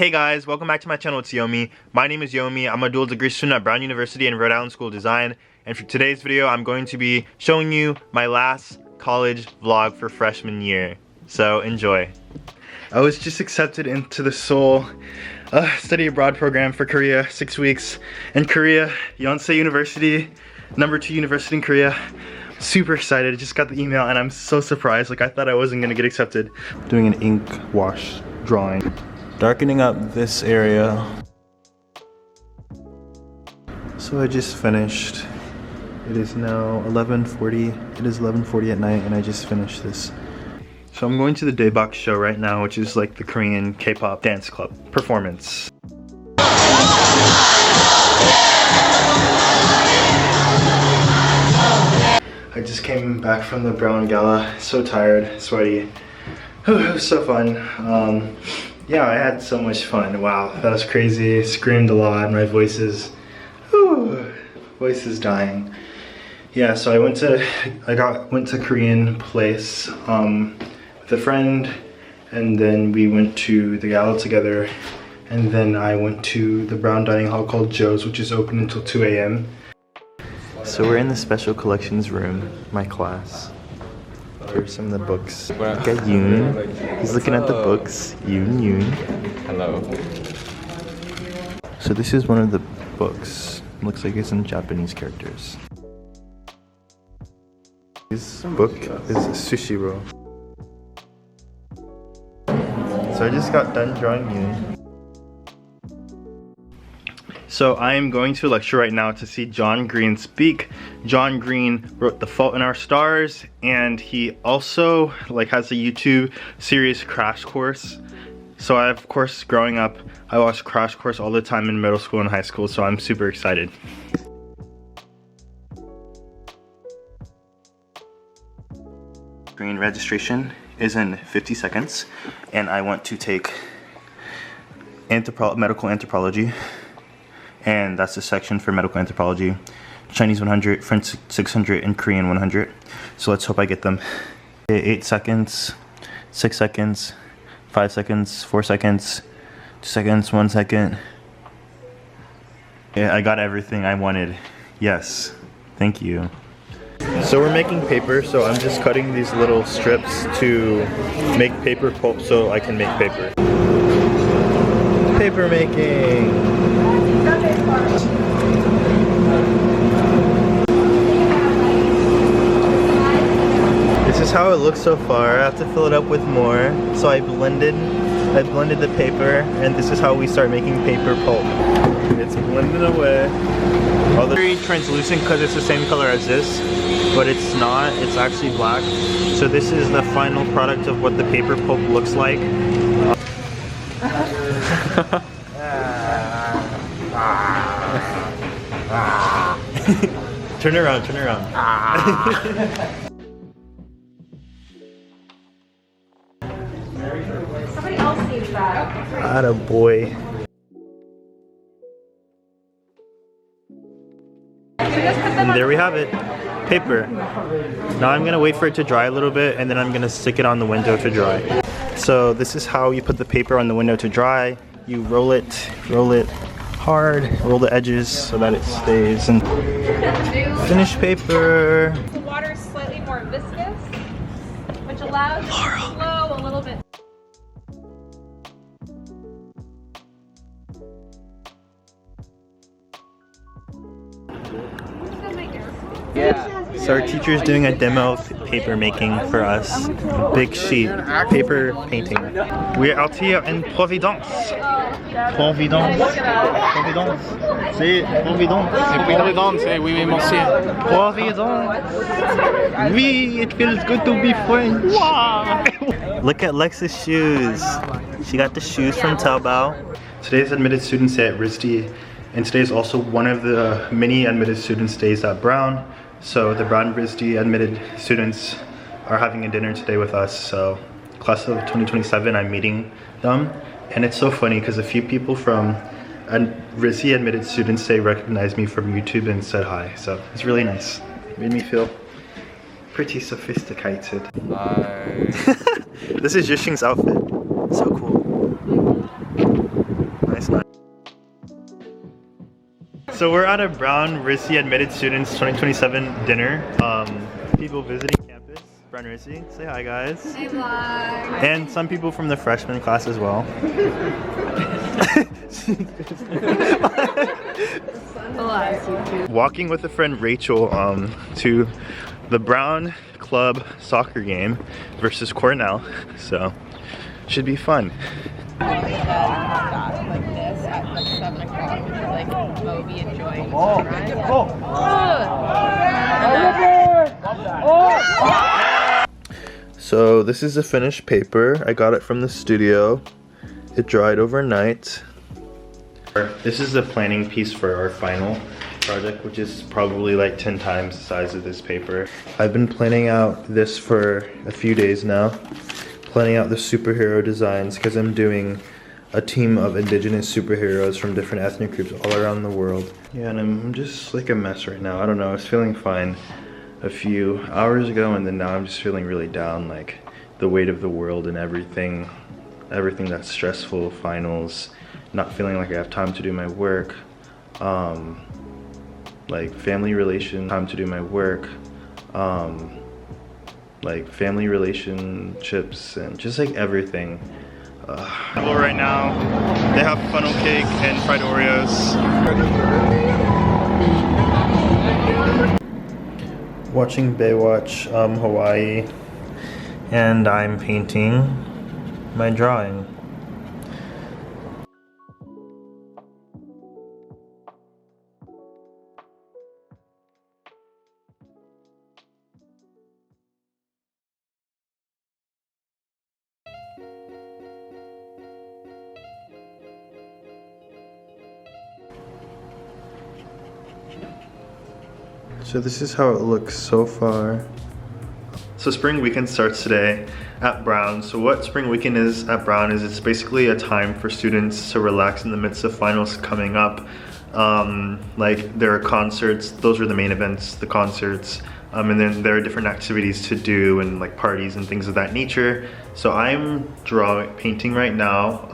Hey guys, welcome back to my channel. It's Yomi. My name is Yomi. I'm a dual degree student at Brown University in Rhode Island School of Design. And for today's video, I'm going to be showing you my last college vlog for freshman year. So enjoy. I was just accepted into the Seoul study abroad program for Korea, 6 weeks. In Korea, Yonsei University, #2 university in Korea. Super excited, I just got the email and I'm so surprised. Like, I thought I wasn't gonna get accepted. Doing an ink wash drawing. Darkening up this area. So I just finished. It is now 11:40. It is 11:40 at night and I just finished this. So I'm going to the Daebak show right now, which is like the Korean K-pop dance club performance. I just came back from the Brown Gala, so tired, sweaty. It was so fun. Yeah, I had so much fun. Wow, that was crazy. Screamed a lot. My voice is dying. Yeah, so I went to Korean place with a friend, and then we went to the gala together, and then I went to the Brown dining hall called Joe's, which is open until 2 a.m. So we're in the special collections room, my class. Here's some of the books. Look at Yoon. He's looking at the books. Yoon. Hello. So this is one of the books. Looks like it's in Japanese characters. This book is Sushi Roll. So I just got done drawing Yoon. So I am going to a lecture right now to see John Green speak. John Green wrote The Fault in Our Stars, and he also has a YouTube series, Crash Course. So I, of course, growing up, I watched Crash Course all the time in middle school and high school, so I'm super excited. Green registration is in 50 seconds, and I want to take medical anthropology. And that's the section for medical anthropology. Chinese 100, French 600, and Korean 100. So let's hope I get them. 8 seconds, 6 seconds, 5 seconds, 4 seconds, 2 seconds, 1 second. Yeah, I got everything I wanted. Yes, thank you. So we're making paper, so I'm just cutting these little strips to make paper pulp so I can make paper. Paper making! This is how it looks so far. I have to fill it up with more. So I blended the paper, and this is how we start making paper pulp. It's blended away. Very translucent because it's the same color as this, but it's not. It's actually black. So this is the final product of what the paper pulp looks like. Turn around. Somebody else needs that. Attaboy. And there we have it. Paper. Now I'm gonna wait for it to dry a little bit, and then I'm gonna stick it on the window to dry. So this is how you put the paper on the window to dry. You roll it hard, roll the edges so that it stays, and finished paper. The water is slightly more viscous, which allows it to flow a little bit. So our teacher is doing a demo of paper making for us. A big sheet, paper painting. We're out here in Providence. Providence. C'est Providence. Providence, oui, monsieur. Providence. Oui, it feels good to be French. Wow. Look at Lex's shoes. She got the shoes from Taobao. Today's admitted students at RISD, and today is also one of the many admitted students days at Brown. So the Brown RISD admitted students are having a dinner today with us. So class of 2027, I'm meeting them. And it's so funny because a few people from RISD admitted students today recognized me from YouTube and said hi. So it's really nice. It made me feel pretty sophisticated. This is Yishing's outfit. So cool. So we're at a Brown RISD Admitted Students 2027 dinner. People visiting campus. Brown RISD, say hi guys. Hey vlog. And some people from the freshman class as well. Walking with a friend Rachel to the Brown Club soccer game versus Cornell. So should be fun. Like this at like 7 o'clock, like Moby enjoying sunrise. So this is a finished paper. I got it from the studio. It dried overnight. This is the planning piece for our final project, which is probably like 10 times the size of this paper. I've been planning out this for a few days now. Planning out the superhero designs because I'm doing a team of indigenous superheroes from different ethnic groups all around the world. Yeah, and I'm just like a mess right now. I don't know, I was feeling fine a few hours ago, and then now I'm just feeling really down, like the weight of the world and everything that's stressful, finals, not feeling like I have time to do my work, like family relation, time to do my work, like family relationships, and just like everything. Well, right now they have funnel cake and fried Oreos. Watching Baywatch Hawaii, and I'm painting my drawing. So this is how it looks so far. So spring weekend starts today at Brown. So what spring weekend is at Brown is it's basically a time for students to relax in the midst of finals coming up. Like there are concerts, those are the main events, the concerts. And then there are different activities to do and like parties and things of that nature. So I'm painting right now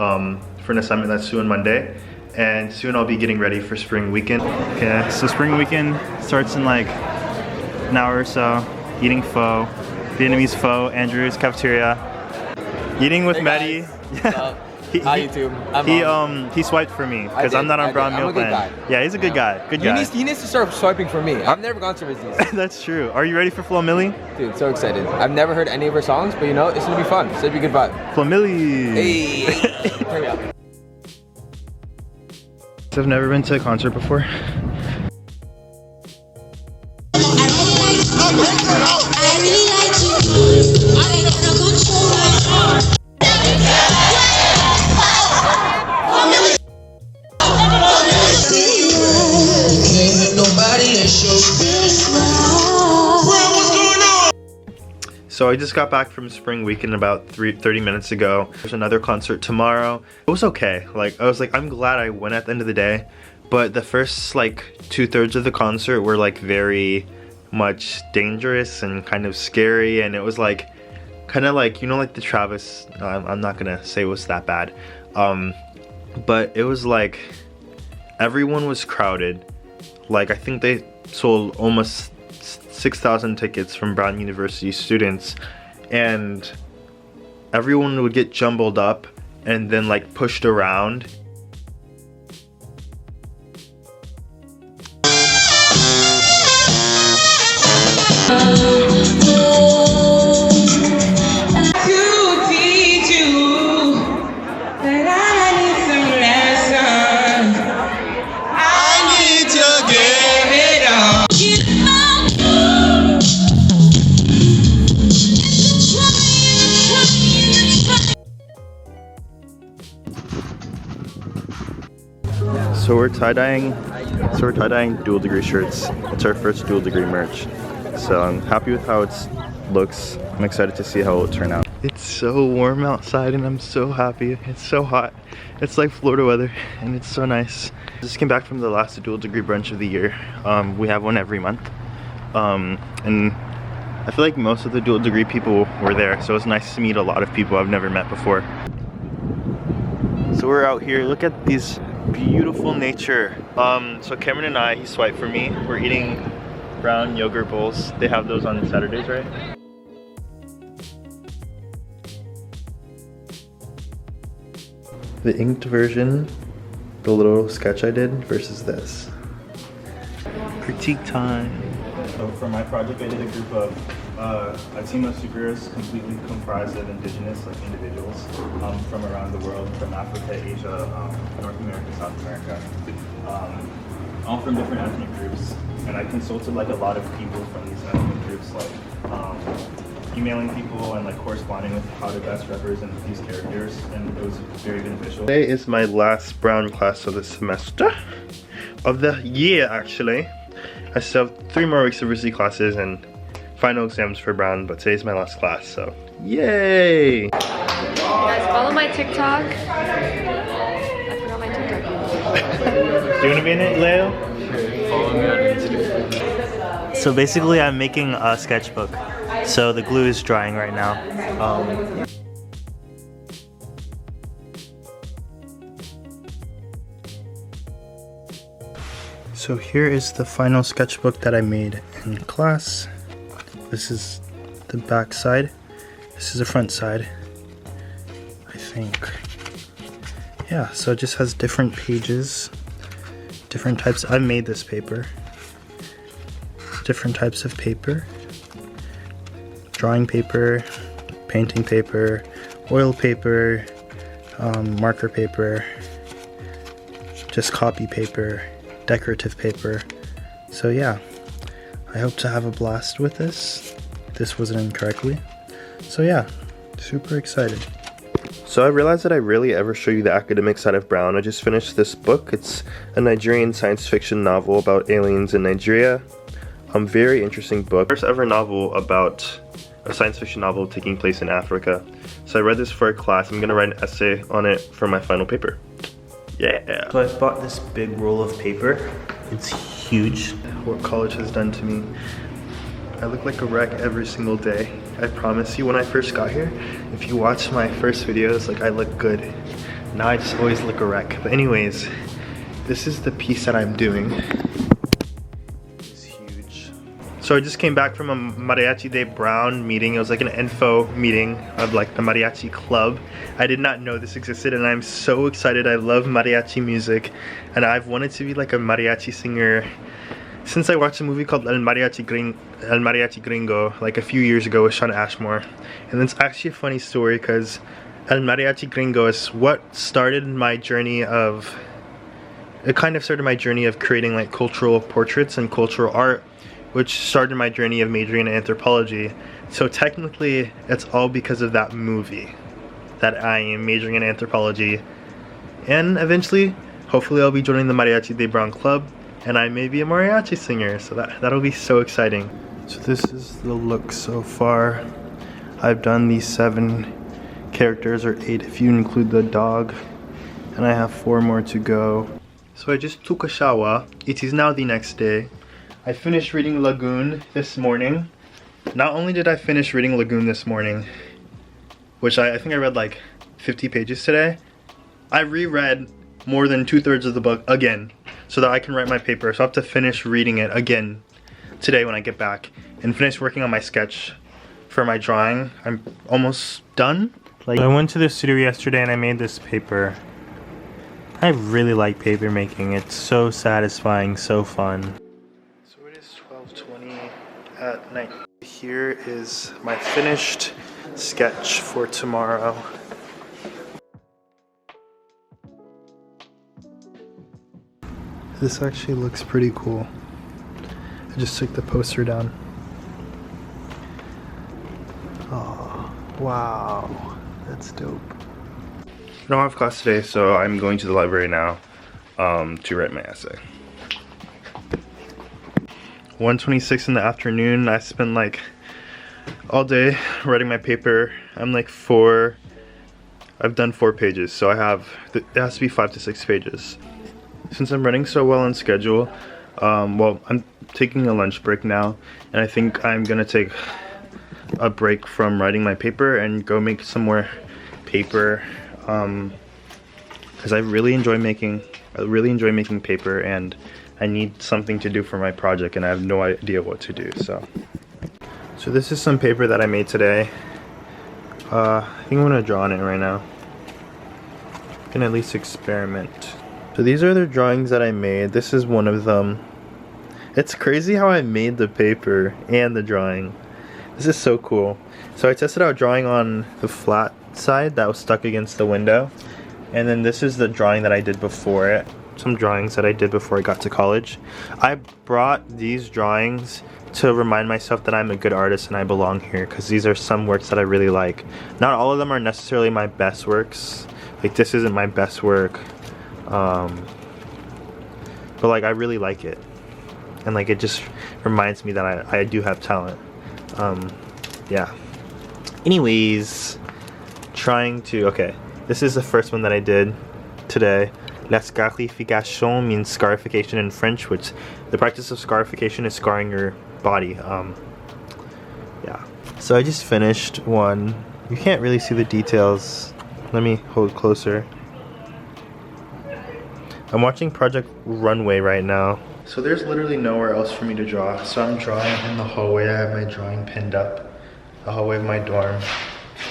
for an assignment that's due on Monday. And soon I'll be getting ready for spring weekend. Okay, so spring weekend starts in like an hour or so. Eating pho, Vietnamese pho, Andrew's cafeteria. Eating with Mehdi. He swiped for me because I'm not on Brown meal plan. Yeah, he's a good guy. Good guy. He needs to start swiping for me. I've never gone to RISD. That's true. Are you ready for Flo Milli? Dude, so excited. I've never heard any of her songs, but you know, it's gonna be fun. So it'll be a good vibe. Flo Milli. Hey. Turn me up. I've never been to a concert before. So I just got back from spring weekend about 30 minutes ago. There's another concert tomorrow. It was okay. Like I was like, I'm glad I went at the end of the day. But the first like 2/3 of the concert were like very much dangerous and kind of scary, and it was like kind of like, you know, like the Travis, I'm not gonna say it was that bad, but it was like everyone was crowded. Like I think they sold almost 6,000 tickets from Brown University students, and everyone would get jumbled up and then like pushed around. So we're tie-dyeing dual degree shirts. It's our first dual degree merch. So I'm happy with how it looks. I'm excited to see how it will turn out. It's so warm outside and I'm so happy. It's so hot. It's like Florida weather and it's so nice. Just came back from the last dual degree brunch of the year. We have one every month. And I feel like most of the dual degree people were there. So it's nice to meet a lot of people I've never met before. So we're out here. Look at these beautiful nature. So Cameron and I, he swiped for me. We're eating brown yogurt bowls. They have those on Saturdays, right? The inked version, the little sketch I did, versus this. Critique time. So for my project, I did a group of a team of superheroes completely comprised of indigenous individuals from around the world, from Africa, Asia, North America, South America, all from different ethnic groups. And I consulted a lot of people from these ethnic groups, emailing people and corresponding with how to best represent these characters, and it was very beneficial. Today is my last brown class of the semester, of the year actually. I still have 3 more weeks of RISD classes and final exams for brown, but today's my last class, so yay! Guys, follow my TikTok. I forgot my TikTok. Do you want to be in it, Leo? Sure. Follow me on Instagram. So basically I'm making a sketchbook. So the glue is drying right now. So here is the final sketchbook that I made in class. This is the back side. This is the front side, I think. Yeah, so it just has different pages, different types. I made this paper. Different types of paper. Drawing paper, painting paper, oil paper, marker paper, just copy paper, decorative paper. So yeah, I hope to have a blast with this. This wasn't incorrectly. So yeah, super excited. So I realized that I rarely ever show you the academic side of Brown. I just finished this book. It's a Nigerian science fiction novel about aliens in Nigeria. Very interesting book. First ever novel about a science fiction novel taking place in Africa. So I read this for a class. I'm gonna write an essay on it for my final paper. Yeah. So I bought this big roll of paper. It's huge. What college has done to me. I look like a wreck every single day. I promise you, when I first got here, if you watch my first videos, I look good. Now I just always look a wreck. But anyways, this is the piece that I'm doing. So I just came back from a Mariachi de Brown meeting. It was an info meeting of the Mariachi Club. I did not know this existed and I'm so excited. I love mariachi music and I've wanted to be a mariachi singer since I watched a movie called El Mariachi Gringo a few years ago with Sean Ashmore. And it's actually a funny story because El Mariachi Gringo is what started my journey of, it kind of started my journey of creating cultural portraits and cultural art, which started my journey of majoring in anthropology. So technically, it's all because of that movie that I am majoring in anthropology. And eventually, hopefully I'll be joining the Mariachi de Brown Club, and I may be a mariachi singer, so that'll be so exciting. So this is the look so far. I've done these 7 characters, or 8 if you include the dog, and I have 4 more to go. So I just took a shower. It is now the next day. I finished reading Lagoon this morning. Not only did I finish reading Lagoon this morning, which I think I read 50 pages today, I reread more than 2/3 of the book again so that I can write my paper. So I have to finish reading it again today when I get back and finish working on my sketch for my drawing. I'm almost done. I went to the studio yesterday and I made this paper. I really like paper making. It's so satisfying, so fun. At night. Here is my finished sketch for tomorrow. This actually looks pretty cool. I just took the poster down. Oh, wow, that's dope. I don't have class today, so I'm going to the library now to write my essay. 1:26 in the afternoon. I spent all day writing my paper. I'm I've done 4 pages, so it has to be 5 to 6 pages. Since I'm running so well on schedule, well, I'm taking a lunch break now, and I think I'm gonna take a break from writing my paper and go make some more paper, because I really enjoy making. I really enjoy making paper, and I need something to do for my project, and I have no idea what to do. So this is some paper that I made today. I think I'm gonna draw on it right now. I can at least experiment. So these are the drawings that I made. This is one of them. It's crazy how I made the paper and the drawing. This is so cool. So I tested out drawing on the flat side that was stuck against the window. And then this is the drawing that I did before it. Some drawings that I did before I got to college. I brought these drawings to remind myself that I'm a good artist and I belong here, because these are some works that I really like. Not all of them are necessarily my best works. Like, this isn't my best work. But like, I really like it. And like, it just reminds me that I do have talent. Yeah. Anyways, okay, this is the first one that I did today. La scarification means scarification in French, which the practice of scarification is scarring your body. Yeah. So I just finished one. You can't really see the details. Let me hold closer. I'm watching Project Runway right now. So there's literally nowhere else for me to draw. So I'm drawing in the hallway. I have my drawing pinned up. The hallway of my dorm.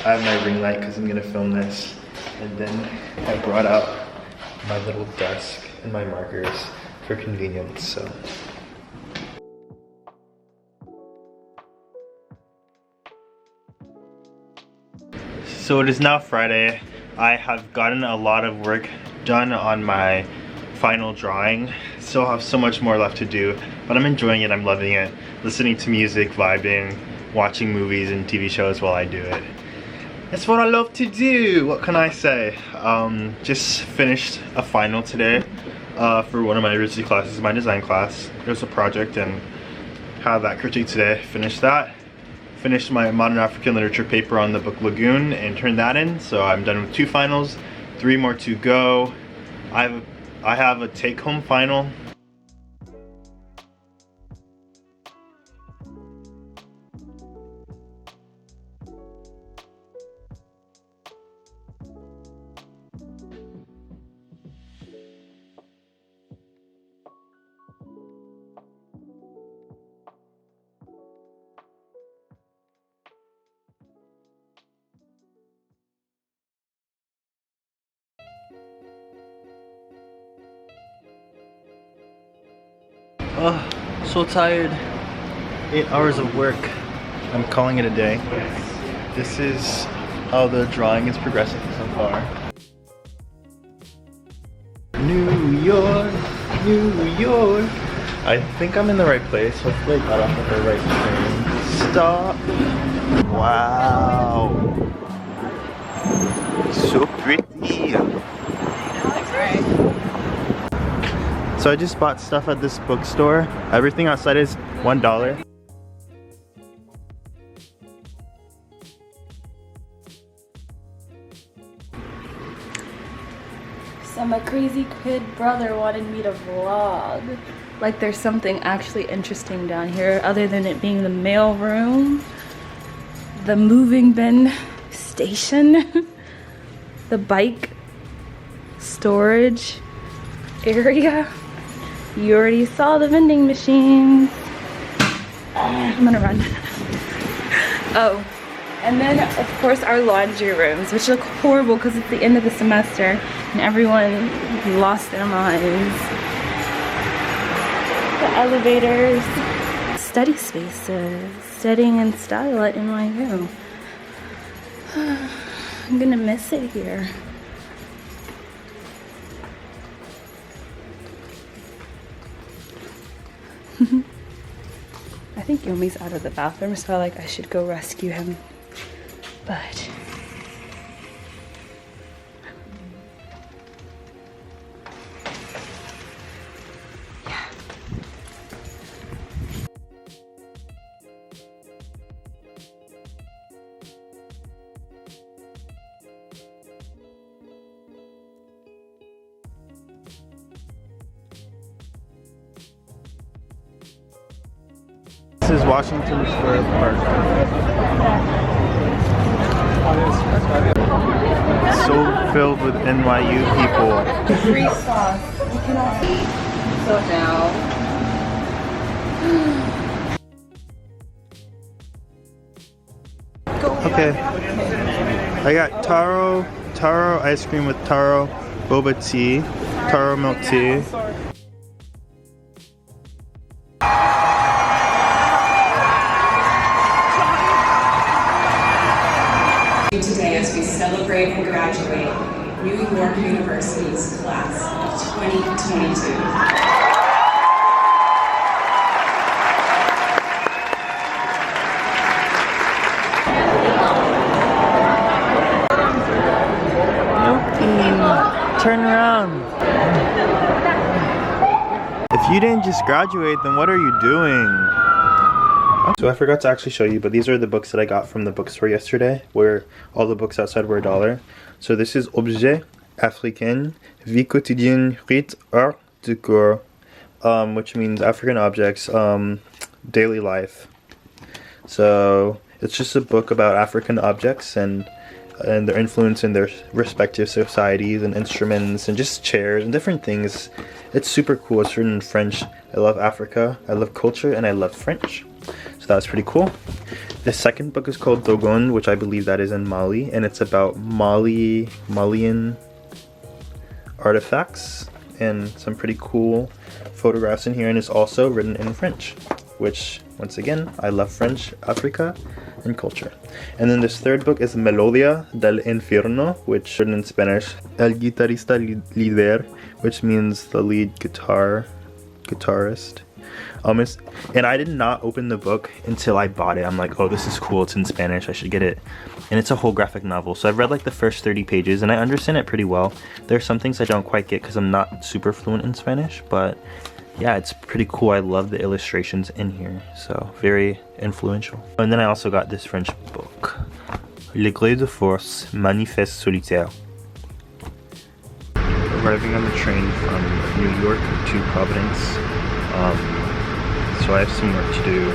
I have my ring light because I'm gonna film this. And then I brought out my little desk and my markers for convenience. So it is now Friday. I have gotten a lot of work done on my final drawing. Still have so much more left to do, but I'm enjoying it. I'm loving it. Listening to music, vibing, watching movies and TV shows while I do it. That's what I love to do. What can I say? Just finished a final today for one of my RISD classes, my design class. There's a project and had that critique today. Finished that. Finished my modern African literature paper on the book Lagoon and turned that in. So I'm done with 2 finals, 3 more to go. I have a take-home final. Oh, so tired. 8 hours of work. I'm calling it a day. This is how the drawing is progressing so far. New York, New York. I think I'm in the right place. Hopefully I got off at the right train. Stop. Wow. So pretty. So I just bought stuff at this bookstore. Everything outside is $1. So my crazy kid brother wanted me to vlog. Like, there's something actually interesting down here other than it being the mail room, the moving bin station, the bike storage area. You already saw the vending machines. I'm gonna run. Oh, and then of course our laundry rooms, which look horrible because it's the end of the semester and everyone lost their minds. The elevators, study spaces, studying in style at NYU. I'm gonna miss it here. I think Yomi's out of the bathroom, so like I should go rescue him. But yeah. This is Washington Square Park. so filled with NYU people. Free sauce. You can all see. So now. Okay. I got taro ice cream with taro boba tea, taro milk tea. Today as we celebrate and graduate New York University's class of 2022. Turn around. If you didn't just graduate, then what are you doing? So I forgot to actually show you, but these are the books that I got from the bookstore yesterday, where all the books outside were $1. So this is Objet Africain, Vie quotidienne, rite, art, décor, which means African objects, daily life. So it's just a book about African objects and their influence in their respective societies and instruments and just chairs and different things. It's super cool. It's written in French. I love Africa, I love culture, and I love French. So that was pretty cool. The second book is called Dogon, which I believe that is in Mali, and it's about Malian artifacts and some pretty cool photographs in here, and it's also written in French, which once again, I love French, Africa, and culture. And then this third book is Melodia del Infierno, which is written in Spanish, El Guitarrista Líder, which means the lead guitarist. And I did not open the book until I bought it. I'm like, oh, this is cool, it's in Spanish, I should get it. And it's a whole graphic novel, so I've read like the first 30 pages and I understand it pretty well. There are some things I don't quite get because I'm not super fluent in Spanish, but yeah, it's pretty cool. I love the illustrations in here, so very influential. And then I also got this French book, Le Gré de Force, Manifeste Solitaire. Arriving on the train from New York to Providence, so I have some work to do.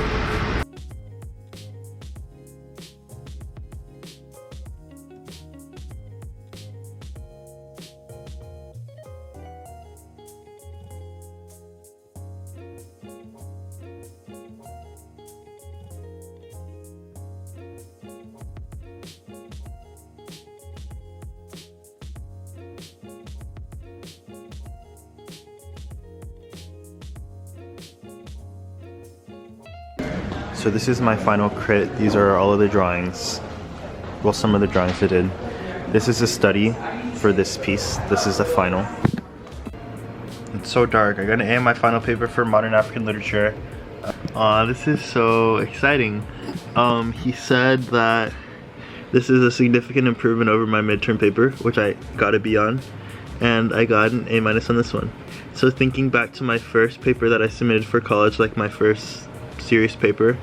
So this is my final crit. These are all of the drawings. Well, some of the drawings I did. This is a study for this piece. This is the final. It's so dark. I got an A in my final paper for Modern African Literature. This is so exciting. He said that this is a significant improvement over my midterm paper, which I got a B on, and I got an A- on this one. So thinking back to my first paper that I submitted for college, like my first serious paper,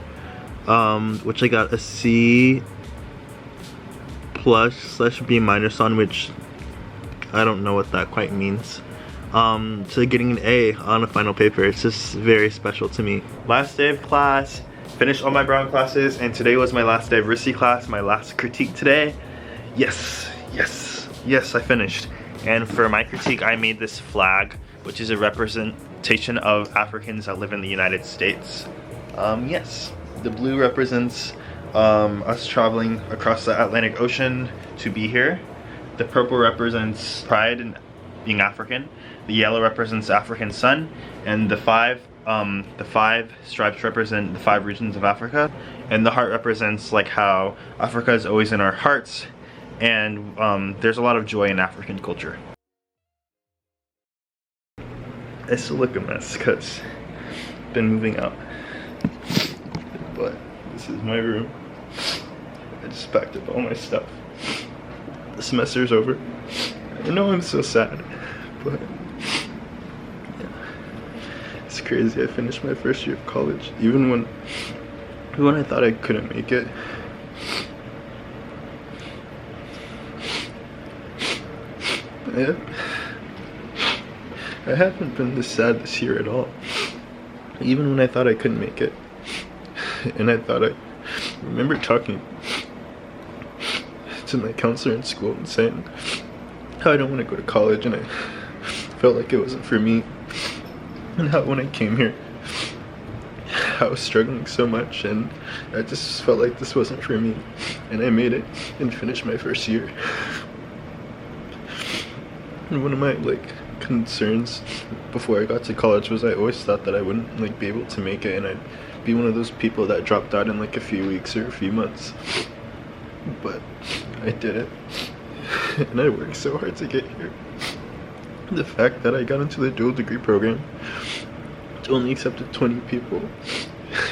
which I got a C+ / B- on, which I don't know what that quite means. So getting an A on a final paper, it's just very special to me. Last day of class, finished all my Brown classes, and today was my last day of RISD class, my last critique today. Yes, I finished. And for my critique, I made this flag, which is a representation of Africans that live in the United States. Yes, the blue represents us traveling across the Atlantic Ocean to be here. The purple represents pride in being African. The yellow represents African sun, and the five stripes represent the 5 regions of Africa, and the heart represents like how Africa is always in our hearts, and there's a lot of joy in African culture. I still look a mess because I've been moving out. But this is my room. I just packed up all my stuff. The semester's over. I know I'm so sad, but yeah. It's crazy. I finished my first year of college, even when I thought I couldn't make it. I haven't been this sad this year at all. Even when I thought I couldn't make it. And I remember talking to my counselor in school and saying, how I don't want to go to college and I felt like it wasn't for me, and how when I came here I was struggling so much and I just felt like this wasn't for me, and I made it and finished my first year. And one of my concerns before I got to college was I always thought that I wouldn't be able to make it, and I'd be one of those people that dropped out in a few weeks or a few months. But I did it, and I worked so hard to get here. The fact that I got into the dual degree program, it only accepted 20 people,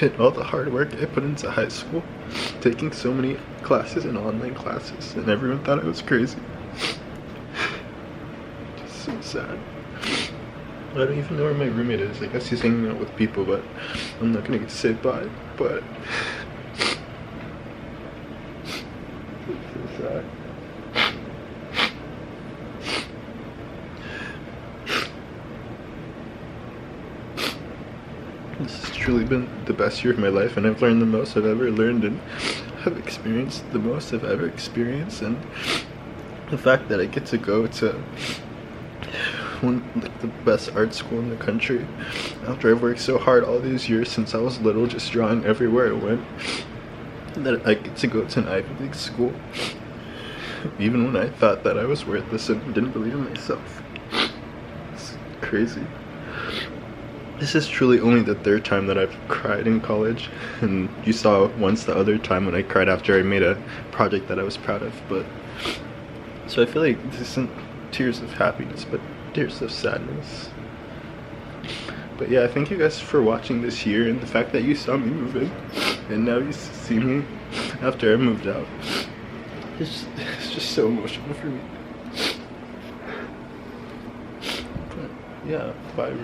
and all the hard work I put into high school, taking so many classes and online classes, and everyone thought I was crazy. Just so sad. I don't even know where my roommate is. I guess he's hanging out with people, but I'm not gonna get to say bye. But it's so sad. This has truly been the best year of my life, and I've learned the most I've ever learned, and I've experienced the most I've ever experienced. And the fact that I get to go to the best art school in the country after I've worked so hard all these years since I was little, just drawing everywhere I went, that I get to go to an Ivy League school even when I thought that I was worthless and didn't believe in myself. It's crazy. This is truly only the third time that I've cried in college, and you saw once the other time when I cried after I made a project that I was proud of. But so I feel like this isn't tears of happiness, but tears of sadness. But yeah, thank you guys for watching this year, and the fact that you saw me move in and now you see me after I moved out. It's just so emotional for me. But yeah, bye.